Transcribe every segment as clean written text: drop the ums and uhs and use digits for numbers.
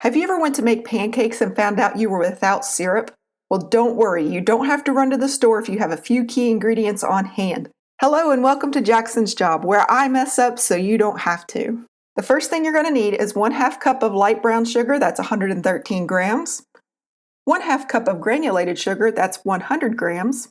Have you ever went to make pancakes and found out you were without syrup? Well, don't worry, you don't have to run to the store if you have a few key ingredients on hand. Hello and welcome to Jackson's Job, where I mess up so you don't have to. The first thing you're going to need is 1/2 cup of light brown sugar, that's 113 grams. 1/2 cup of granulated sugar, that's 100 grams.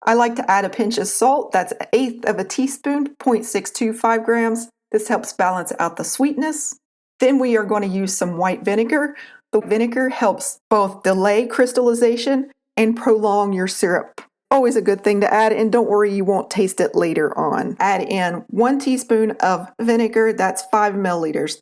I like to add a pinch of salt, that's 1/8 of a teaspoon, 0.625 grams. This helps balance out the sweetness. Then we are going to use some white vinegar. The vinegar helps both delay crystallization and prolong your syrup. Always a good thing to add, and don't worry, you won't taste it later on. Add in 1 teaspoon of vinegar, that's 5 milliliters.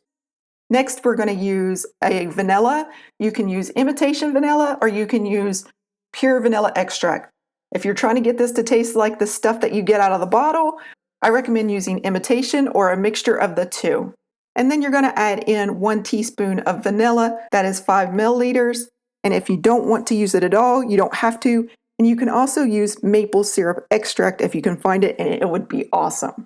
Next, we're going to use a vanilla. You can use imitation vanilla or you can use pure vanilla extract. If you're trying to get this to taste like the stuff that you get out of the bottle, I recommend using imitation or a mixture of the two. And then you're going to add in 1 teaspoon of vanilla, that is 5 milliliters. And if you don't want to use it at all, you don't have to. And you can also use maple syrup extract if you can find it, and it would be awesome.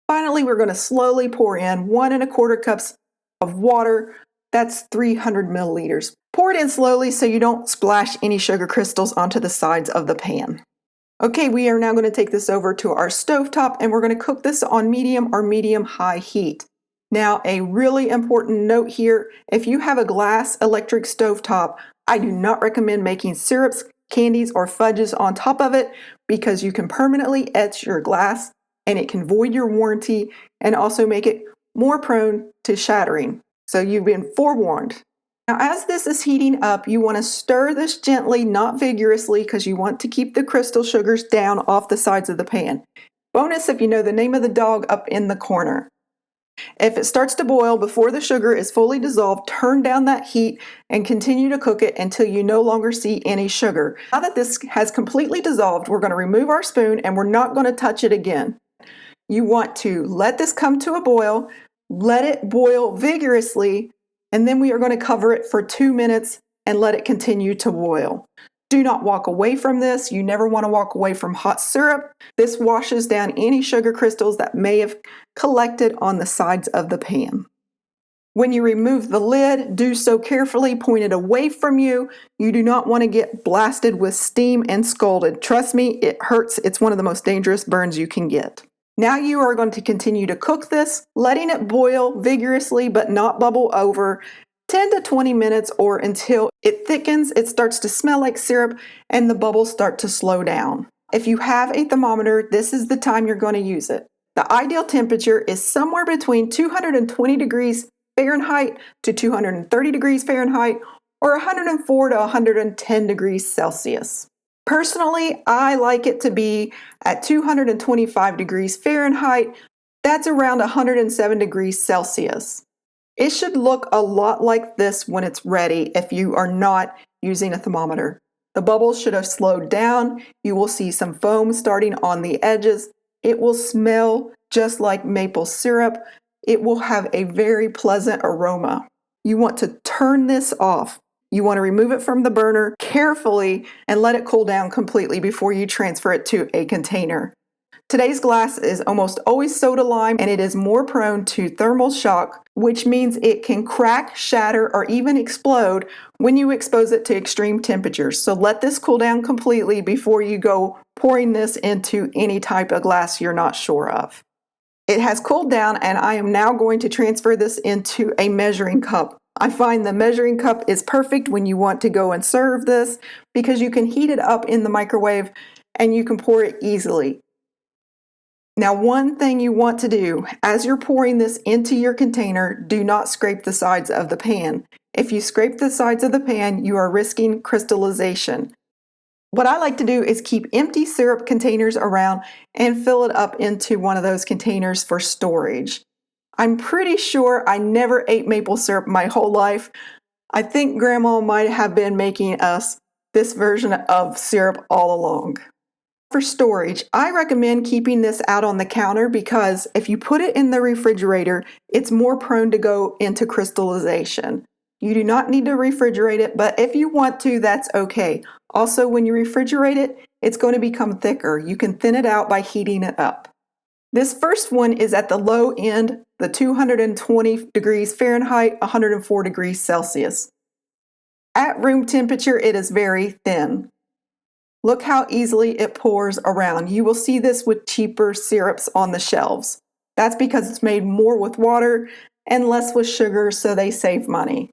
Finally, we're going to slowly pour in 1 1/4 cups of water, that's 300 milliliters. Pour it in slowly so you don't splash any sugar crystals onto the sides of the pan. Okay, we are now going to take this over to our stovetop and we're going to cook this on medium or medium-high heat. Now, a really important note here, if you have a glass electric stovetop, I do not recommend making syrups, candies, or fudges on top of it because you can permanently etch your glass and it can void your warranty and also make it more prone to shattering. So you've been forewarned. Now, as this is heating up, you want to stir this gently, not vigorously, because you want to keep the crystal sugars down off the sides of the pan. Bonus if you know the name of the dog up in the corner. If it starts to boil before the sugar is fully dissolved, turn down that heat and continue to cook it until you no longer see any sugar. Now that this has completely dissolved, we're going to remove our spoon and we're not going to touch it again. You want to let this come to a boil, let it boil vigorously, and then we are going to cover it for 2 minutes and let it continue to boil. Do not walk away from this. You never want to walk away from hot syrup. This washes down any sugar crystals that may have collected on the sides of the pan. When you remove the lid, do so carefully, point it away from you. You do not want to get blasted with steam and scalded. Trust me, it hurts. It's one of the most dangerous burns you can get. Now you are going to continue to cook this, letting it boil vigorously but not bubble over. 10 to 20 minutes or until it thickens, it starts to smell like syrup, and the bubbles start to slow down. If you have a thermometer, this is the time you're going to use it. The ideal temperature is somewhere between 220 degrees Fahrenheit to 230 degrees Fahrenheit or 104 to 110 degrees Celsius. Personally, I like it to be at 225 degrees Fahrenheit. That's around 107 degrees Celsius. It should look a lot like this when it's ready if you are not using a thermometer. The bubbles should have slowed down. You will see some foam starting on the edges. It will smell just like maple syrup. It will have a very pleasant aroma. You want to turn this off. You want to remove it from the burner carefully and let it cool down completely before you transfer it to a container. Today's glass is almost always soda lime and it is more prone to thermal shock, which means it can crack, shatter, or even explode when you expose it to extreme temperatures. So let this cool down completely before you go pouring this into any type of glass you're not sure of. It has cooled down and I am now going to transfer this into a measuring cup. I find the measuring cup is perfect when you want to go and serve this because you can heat it up in the microwave and you can pour it easily. Now, one thing you want to do as you're pouring this into your container, do not scrape the sides of the pan. If you scrape the sides of the pan, you are risking crystallization. What I like to do is keep empty syrup containers around and fill it up into one of those containers for storage. I'm pretty sure I never ate maple syrup my whole life. I think Grandma might have been making us this version of syrup all along. For storage, I recommend keeping this out on the counter because if you put it in the refrigerator, it's more prone to go into crystallization. You do not need to refrigerate it, but if you want to, that's okay. Also, when you refrigerate it, it's going to become thicker. You can thin it out by heating it up. This first one is at the low end the 220 degrees Fahrenheit, 104 degrees Celsius. At room temperature, it is very thin. Look how easily it pours around. You will see this with cheaper syrups on the shelves. That's because it's made more with water and less with sugar, so they save money.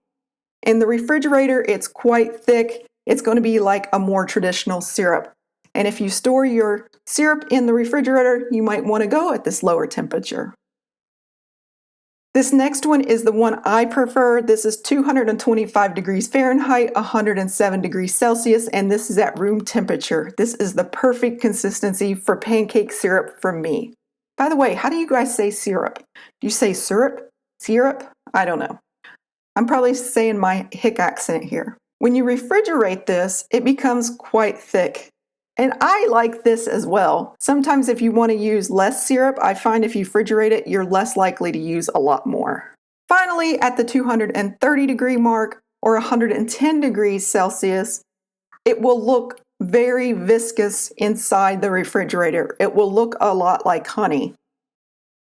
In the refrigerator, it's quite thick. It's going to be like a more traditional syrup. And if you store your syrup in the refrigerator, you might want to go at this lower temperature. This next one is the one I prefer. This is 225 degrees Fahrenheit, 107 degrees Celsius, and this is at room temperature. This is the perfect consistency for pancake syrup for me. By the way, how do you guys say syrup? Do you say syrup? Syrup? I don't know. I'm probably saying my hick accent here. When you refrigerate this, it becomes quite thick. And I like this as well. Sometimes if you want to use less syrup, I find if you refrigerate it, you're less likely to use a lot more. Finally, at the 230 degree mark or 110 degrees Celsius, it will look very viscous inside the refrigerator. It will look a lot like honey.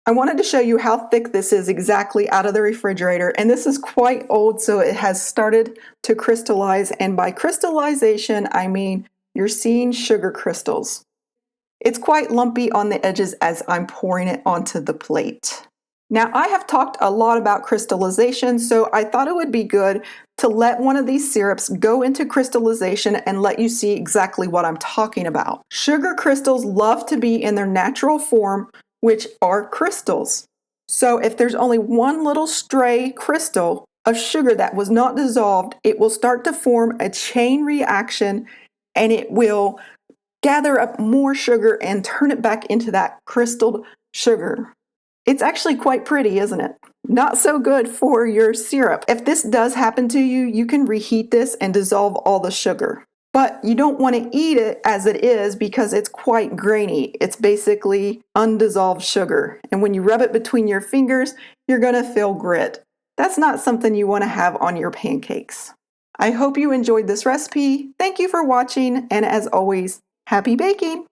I wanted to show you how thick this is exactly out of the refrigerator, and this is quite old, so it has started to crystallize, and by crystallization, I mean you're seeing sugar crystals. It's quite lumpy on the edges as I'm pouring it onto the plate. Now, I have talked a lot about crystallization, so I thought it would be good to let one of these syrups go into crystallization and let you see exactly what I'm talking about. Sugar crystals love to be in their natural form, which are crystals. So if there's only one little stray crystal of sugar that was not dissolved, it will start to form a chain reaction and it will gather up more sugar and turn it back into that crystal sugar. It's actually quite pretty, isn't it? Not so good for your syrup. If this does happen to you, you can reheat this and dissolve all the sugar. But you don't want to eat it as it is because it's quite grainy. It's basically undissolved sugar. And when you rub it between your fingers, you're going to feel grit. That's not something you want to have on your pancakes. I hope you enjoyed this recipe. Thank you for watching, and as always, happy baking!